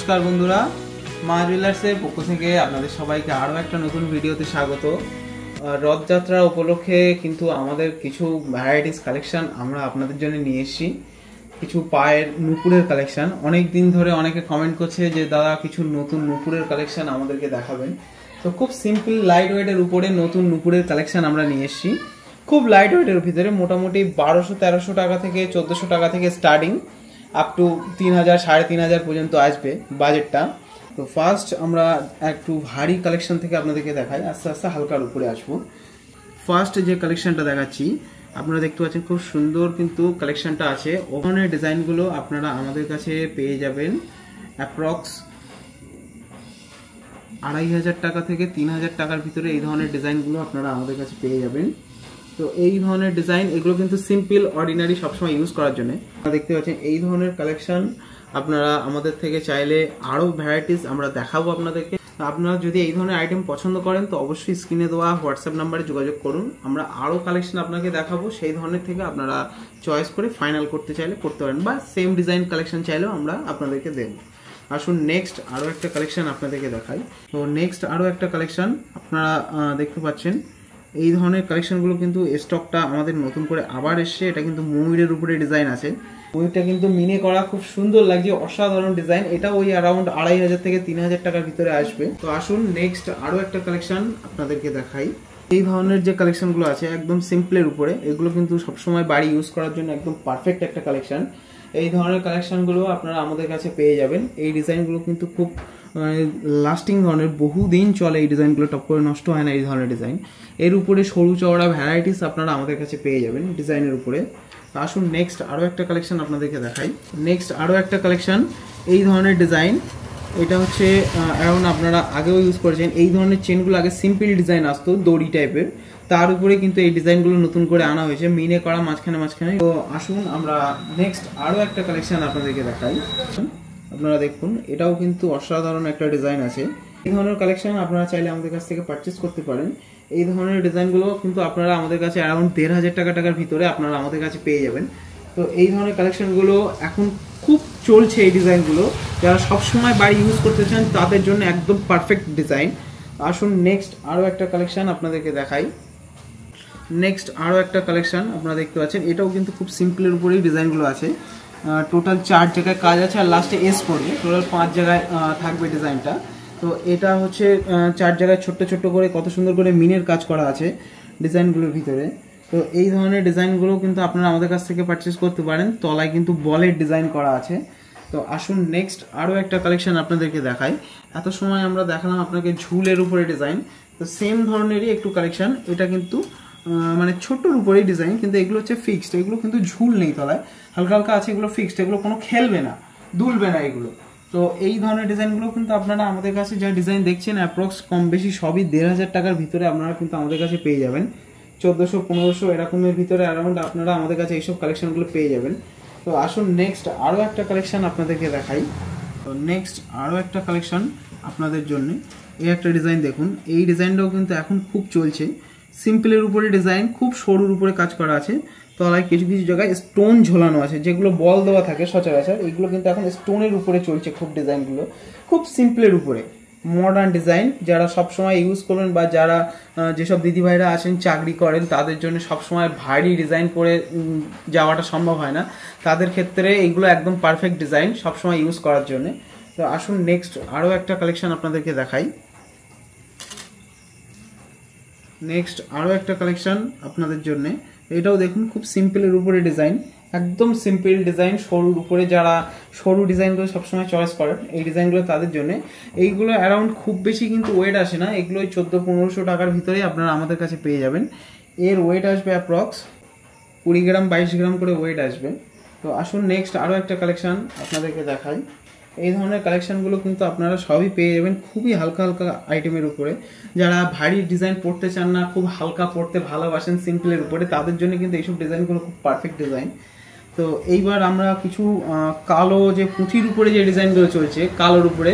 নমস্কার বন্ধুরা, মা জুয়েলার্সের পক্ষ থেকে আপনাদের সবাইকে আরও একটা নতুন ভিডিওতে স্বাগত। রথযাত্রা উপলক্ষে কিন্তু আমাদের কিছু ভ্যারাইটিস কালেকশন আমরা আপনাদের জন্য নিয়ে এসেছি। কিছু পায়ের নুপুরের কালেকশন, অনেক দিন ধরে অনেকে কমেন্ট করছে যে দাদা কিছু নতুন নুপুরের কালেকশন আমাদেরকে দেখাবেন। তো খুব সিম্পল লাইট ওয়েটের উপরে নতুন নুপুরের কালেকশন আমরা নিয়ে এসেছি। খুব লাইট ওয়েটের ভিতরে মোটামুটি 1200-1300 টাকা থেকে 1400 টাকা থেকে স্টার্টিং আপ টু 3000-3500 পর্যন্ত আসবে বাজেটটা। তো ফার্স্ট আমরা একটু ভারী কালেকশন থেকে আপনাদেরকে দেখাই, আস্তে আস্তে হালকার উপরে আসবো। ফার্স্ট যে কালেকশনটা দেখাচ্ছি আপনারা দেখতে পাচ্ছেন খুব সুন্দর কিন্তু কালেকশনটা আছে। ওখানে ডিজাইনগুলো আপনারা আমাদের কাছে পেয়ে যাবেন অ্যাপ্রক্স 2500 টাকা থেকে 3000 টাকার ভিতরে। এই ধরনের ডিজাইনগুলো আপনারা আমাদের কাছে পেয়ে যাবেন। তো এই ধরনের ডিজাইন এগুলো কিন্তু সিম্পল অর্ডিনারি সবসময় ইউজ করার জন্য দেখতে পাচ্ছেন। এই ধরনের কালেকশন আপনারা আমাদের থেকে চাইলে আরও ভ্যারাইটিস আমরা দেখাবো আপনাদেরকে। আপনারা যদি এই ধরনের আইটেম পছন্দ করেন তো অবশ্যই স্ক্রিনে দেওয়া হোয়াটসঅ্যাপ নাম্বারে যোগাযোগ করুন, আমরা আরও কালেকশন আপনাকে দেখাবো। সেই ধরনের থেকে আপনারা চয়েস করে ফাইনাল করতে চাইলে করতে পারেন, বা সেম ডিজাইন কালেকশন চাইলেও আমরা আপনাদেরকে দেবো। আসুন নেক্সট আরও একটা কালেকশন আপনাদেরকে দেখাই। তো নেক্সট আরও একটা কালেকশন আপনারা দেখতে পাচ্ছেন। এই ধরনের কালেকশনগুলো কিন্তু স্টকটা আমাদের নতুন করে আবার এসছে। এটা কিন্তু ময়ূরের উপরে ডিজাইন আছে। ময়ূরটা কিন্তু মিনে করা, খুব সুন্দর লাগছে, অসাধারণ ডিজাইন। এটা ওই অ্যারাউন্ড 2500 থেকে 3000 টাকার ভিতরে আসবে। তো আসুন নেক্সট আরও একটা কালেকশন আপনাদেরকে দেখাই। এই ধরনের যে কালেকশনগুলো আছে একদম সিম্পলের উপরে, এগুলো কিন্তু সবসময় বাড়ি ইউজ করার জন্য একদম পারফেক্ট একটা কালেকশন। এই ধরনের কালেকশনগুলো আপনারা আমাদের কাছে পেয়ে যাবেন। এই ডিজাইনগুলো কিন্তু খুব লাস্টিং ধরনের, বহুদিন চলে এই ডিজাইনগুলো, টপ করে নষ্ট হয় না এই ধরনের ডিজাইন। এর উপরে সরু চওড়া ভ্যারাইটিস আপনারা আমাদের কাছে পেয়ে যাবেন ডিজাইনের উপরে। আসুন নেক্সট আরও একটা কালেকশন আপনাদেরকে দেখাই। নেক্সট আরও একটা কালেকশন, এই ধরনের ডিজাইন। এটা হচ্ছে অ্যারাউন্ড আপনারা আগেও ইউজ করেছেন। এই ধরনের চেনগুলো আগে সিম্পল ডিজাইন আসতো দড়ি টাইপের, তার উপরে কিন্তু এই ডিজাইনগুলো নতুন করে আনা হয়েছে, মিনে করা মাঝখানে মাঝখানে। তো আসুন আমরা নেক্সট আরও একটা কালেকশন আপনাদেরকে দেখাই। আপনারা দেখুন, এটাও কিন্তু অসাধারণ একটা ডিজাইন আছে। এই ধরনের কালেকশন আপনারা চাইলে আমাদের কাছ থেকে পারচেস করতে পারেন। এই ধরনের ডিজাইনগুলো কিন্তু আপনারা আমাদের কাছে অ্যারাউন্ড 1500 টাকার ভিতরে আপনারা আমাদের কাছে পেয়ে যাবেন। তো এই ধরনের কালেকশনগুলো এখন খুব চলছে। এই ডিজাইনগুলো যারা সবসময় বাড়ি ইউজ করতে চান তাদের জন্য একদম পারফেক্ট ডিজাইন। আসুন নেক্সট আরও একটা কালেকশন আপনাদেরকে দেখাই। নেক্সট আরও একটা কালেকশন আপনারা দেখতে পাচ্ছেন। এটাও কিন্তু খুব সিম্পলের উপরেই ডিজাইনগুলো আছে। টোটাল 4 জায়গায় কাজ আছে, আর লাস্টে এস পড়বে। টোটাল 5 জায়গায় থাকবে ডিজাইনটা। তো এটা হচ্ছে 4 জায়গায় ছোট্ট ছোট্ট করে কত সুন্দর করে মিনের কাজ করা আছে ডিজাইনগুলোর ভিতরে। তো এই ধরনের ডিজাইনগুলো কিন্তু আপনারা আমাদের কাছ থেকে পারচেস করতে পারেন। তলায় কিন্তু বলের ডিজাইন করা আছে। তো আসুন নেক্সট আরও একটা কালেকশন আপনাদেরকে দেখাই। এত সময় আমরা দেখালাম আপনাকে ঝুলের উপরে ডিজাইন, তো সেম ধরনেরই একটু কালেকশন। এটা কিন্তু মানে ছোট্টর উপরেই ডিজাইন, কিন্তু এগুলো হচ্ছে ফিক্সড। এগুলো কিন্তু ঝুল নেই, তলায় হালকা হালকা আছে, এগুলো ফিক্সড, এগুলো কোনো খেলবে না, দুলবে না এগুলো। তো এই ধরনের ডিজাইনগুলো কিন্তু আপনারা আমাদের কাছে যা ডিজাইন দেখছেন অ্যাপ্রক্স কম বেশি সবই 1500 টাকার ভিতরে আপনারা কিন্তু আমাদের কাছে পেয়ে যাবেন। 1400-1500 এরকমের ভিতরে অ্যারাউন্ড আপনারা আমাদের কাছে এইসব কালেকশনগুলো পেয়ে যাবেন। তো আসুন নেক্সট আরও একটা কালেকশন আপনাদেরকে দেখাই। তো নেক্সট আরও একটা কালেকশন আপনাদের জন্য, এই একটা ডিজাইন দেখুন। এই ডিজাইনটাও কিন্তু এখন খুব চলছে। সিম্পলের উপরে ডিজাইন, খুব সরুর উপরে কাজ করা আছে। তলায় কিছু কিছু জায়গায় স্টোন ঝোলানো আছে, যেগুলো বল দেওয়া থাকে সচরাচর, এগুলো কিন্তু এখন স্টোনের উপরে চলছে খুব ডিজাইনগুলো। খুব সিম্পলের উপরে মডার্ন ডিজাইন, যারা সবসময় ইউজ করবেন বা যারা যেসব দিদিভাইরা আছেন চাকরি করেন তাদের জন্য সবসময় ভারী ডিজাইন করে যাওয়াটা সম্ভব হয় না, তাদের ক্ষেত্রে এইগুলো একদম পারফেক্ট ডিজাইন সবসময় ইউজ করার জন্য। তো আসুন নেক্সট আরও একটা কালেকশন আপনাদেরকে দেখাই। নেক্সট আরও একটা কালেকশন আপনাদের জন্য, এটাও দেখুন খুব সিম্পলের উপরে ডিজাইন, একদম সিম্পল ডিজাইন, সরুর উপরে। যারা সরু ডিজাইনগুলো সবসময় চয়েস করেন এই ডিজাইনগুলো তাদের জন্য। এইগুলো অ্যারাউন্ড খুব বেশি কিন্তু ওয়েট আসে না, এগুলো 1400-1500 টাকার ভিতরেই আপনারা আমাদের কাছে পেয়ে যাবেন। এর ওয়েট আসবে অ্যাপ্রক্স 20 গ্রাম 22 গ্রাম করে ওয়েট আসবে। তো আসুন নেক্সট আরও একটা কালেকশন আপনাদেরকে দেখাই। এই ধরনের কালেকশনগুলো কিন্তু আপনারা সবই পেয়ে যাবেন খুবই হালকা হালকা আইটেমের উপরে। যারা ভারী ডিজাইন পড়তে চান না, খুব হালকা পড়তে ভালোবাসেন সিম্পলের উপরে, তাদের জন্য কিন্তু এইসব ডিজাইনগুলো খুব পারফেক্ট ডিজাইন। তো এইবার আমরা কিছু কালো যে পুঁথির উপরে যে ডিজাইনগুলো চলছে কালোর উপরে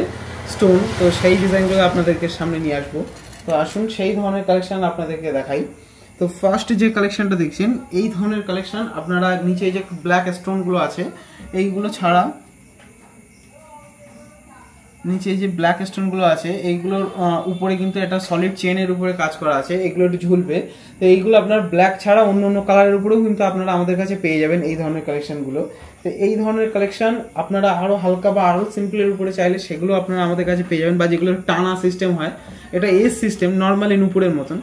স্টোন, তো সেই ডিজাইনগুলো আপনাদেরকে সামনে নিয়ে আসবো। তো আসুন সেই ধরনের কালেকশন আপনাদেরকে দেখাই। তো ফার্স্ট যে কালেকশনটা দেখছেন এই ধরনের কালেকশন, আপনারা নিচে যে ব্ল্যাক স্টোনগুলো আছে এইগুলো ছাড়া নিচে যে ব্ল্যাক স্টোনগুলো আছে এইগুলোর উপরে কিন্তু একটা সলিড চেনের উপরে কাজ করা আছে, এগুলো একটু ঝুলবে। তো এইগুলো আপনার ব্ল্যাক ছাড়া অন্য অন্য কালারের উপরেও কিন্তু আপনারা আমাদের কাছে পেয়ে যাবেন এই ধরনের কালেকশনগুলো। তো এই ধরনের কালেকশন আপনারা আরও হালকা বা আরও সিম্পলের উপরে চাইলে সেগুলো আপনারা আমাদের কাছে পেয়ে যাবেন, বা যেগুলো টানা সিস্টেম হয়, এটা এস সিস্টেম নর্মালি নুপুরের মতন।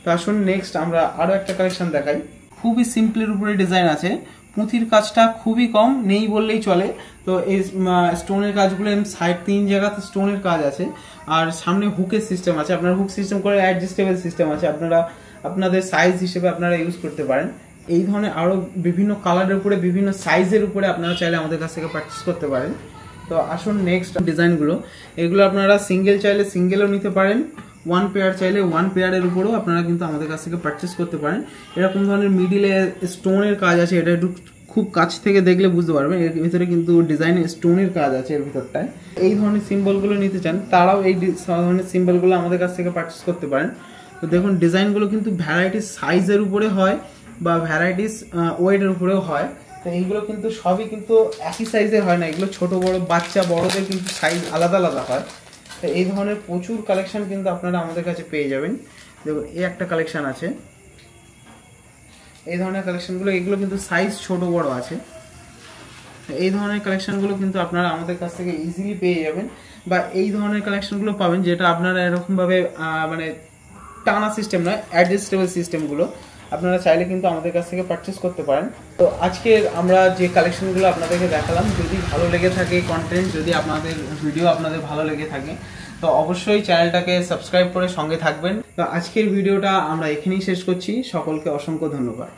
তো আসুন নেক্সট আমরা আরও একটা কালেকশন দেখাই। খুবই সিম্পলের উপরে ডিজাইন আছে, পুঁথির কাজটা খুবই কম, নেই বললেই চলে। তো এই স্টোনের কাজগুলো সাইড 3 জায়গাতে স্টোনের কাজ আছে, আর সামনে হুকের সিস্টেম আছে। আপনার হুক সিস্টেম করে অ্যাডজাস্টেবল সিস্টেম আছে, আপনারা আপনাদের সাইজ হিসেবে আপনারা ইউজ করতে পারেন। এই ধরনের আরও বিভিন্ন কালারের উপরে বিভিন্ন সাইজের উপরে আপনারা চাইলে আমাদের কাছ থেকে পারচেস করতে পারেন। তো আসুন নেক্সট ডিজাইনগুলো, এগুলো আপনারা সিঙ্গেল চাইলে সিঙ্গেলও নিতে পারেন, 1 পেয়ার চাইলে 1 পেয়ারের উপরেও আপনারা কিন্তু আমাদের কাছ থেকে পারচেস করতে পারেন। এরকম ধরনের মিডিলে স্টোনের কাজ আছে, এটা একটু খুব কাছ থেকে দেখলে বুঝতে পারবেন, এর ভিতরে কিন্তু ডিজাইন স্টোনের কাজ আছে এর ভিতরটায়। এই ধরনের সিম্বলগুলো নিতে চান তারাও এই ধরনের সিম্বলগুলো আমাদের কাছ থেকে পারচেস করতে পারেন। তো দেখুন ডিজাইনগুলো কিন্তু ভ্যারাইটিস সাইজের উপরে হয় বা ভ্যারাইটিস ওয়েটের উপরেও হয়। তো এইগুলো কিন্তু সবই কিন্তু একই সাইজের হয় না, এগুলো ছোট বড় বাচ্চা বড়দের কিন্তু সাইজ আলাদা আলাদা হয়। তো এই ধরনের প্রচুর কালেকশন কিন্তু আপনারা আমাদের কাছে পেয়ে যাবেন। দেখুন এই একটা কালেকশন আছে, এই ধরনের কালেকশনগুলো এগুলো কিন্তু সাইজ ছোট বড় আছে। এই ধরনের কালেকশনগুলো কিন্তু আপনারা আমাদের কাছ থেকে ইজিলি পেয়ে যাবেন, বা এই ধরনের কালেকশনগুলো পাবেন যেটা আপনারা এরকমভাবে মানে টানা সিস্টেম নয়, অ্যাডজাস্টেবল সিস্টেমগুলো আপনারা চাইলে কিন্তু আমাদের কাছ থেকে পারচেস করতে পারেন। তো আজকে আমরা যে কালেকশনগুলো আপনাদেরকে দেখালাম, যদি ভালো লেগে থাকে কন্টেন্ট, যদি আপনাদের ভিডিও আপনাদের ভালো লেগে থাকে, তো অবশ্যই চ্যানেলটাকে সাবস্ক্রাইব করে সঙ্গে থাকবেন। তো আজকের ভিডিওটা আমরা এখানেই শেষ করছি, সকলকে অসংখ্য ধন্যবাদ।